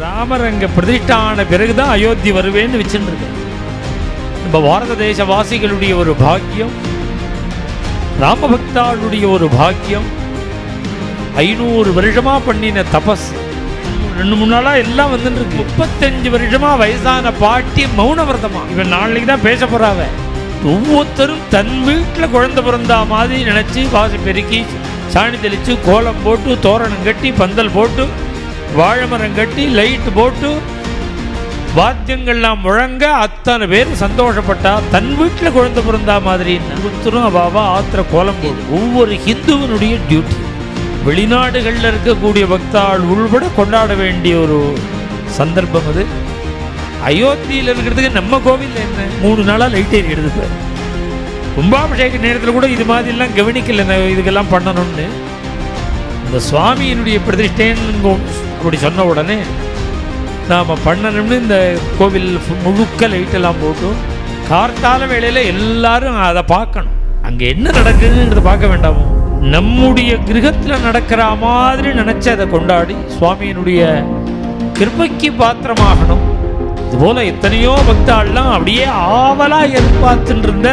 ராமர் அங்க பிரதிஷ்டான பிறகுதான் அயோத்தி வருவேன்னு வச்சுருக்கு. நம்ம பாரத தேச வாசிகளுடைய ஒரு பாக்கியம், ராமபக்தாளுடைய ஒரு பாக்கியம், 500 வருஷமா பண்ணின தபஸ் 2-3 நாளா எல்லாம் வந்துட்டு இருக்கு. 35 வருஷமா வயசான பாட்டி மௌன விரதமா. இவன் நாளைக்கு தான் பேச போறாவ. ஒவ்வொருத்தரும் தன் வீட்டில் குழந்தை பிறந்தா மாதிரி நினைச்சு வாசி பெருக்கி சாணி தெளிச்சு கோலம் போட்டு தோரணம் கட்டி பந்தல் போட்டு வாழை மரம் கட்டி லைட் போட்டு வாத்தியங்கள்லாம் முழங்க அத்தனை பேர் சந்தோஷப்பட்டா தன் வீட்டில் குழந்தை பிறந்தா மாதிரி ஒருத்தரும் அவாவா ஆத்திர கோலம் போடு. ஒவ்வொரு ஹிந்துவனுடைய டியூட்டி. வெளிநாடுகளில் இருக்கக்கூடிய பக்தாள் உள்பட கொண்டாட வேண்டிய ஒரு சந்தர்ப்பம் அது. அயோத்தியில் இருக்கிறதுக்கு நம்ம கோவிலில் என்ன 3 நாளாக லைட் ஏறி எடுத்துப்பார். கும்பாபிஷேக நேரத்தில் கூட இது மாதிரிலாம் கவனிக்கல, இதுக்கெல்லாம் பண்ணணும்னு. இந்த சுவாமியினுடைய பிரதிஷ்டேன்னு அப்படி சொன்ன உடனே நாம் பண்ணணும்னு இந்த கோவில் முழுக்க லைட்டெல்லாம் போட்டு கார்த்தால வேளையில் எல்லாரும் அதை பார்க்கணும். அங்கே என்ன நடக்குதுன்றதை பார்க்க வேண்டாமோ? நம்முடைய கிரகத்தில் நடக்கிற மாதிரி நினச்சி அதை கொண்டாடி சுவாமியினுடைய கிருபைக்கு பாத்திரமாகணும். இதுபோல் எத்தனையோ பக்தாள்லாம் அப்படியே ஆவலாக எதிர்பார்த்துட்டு இருந்த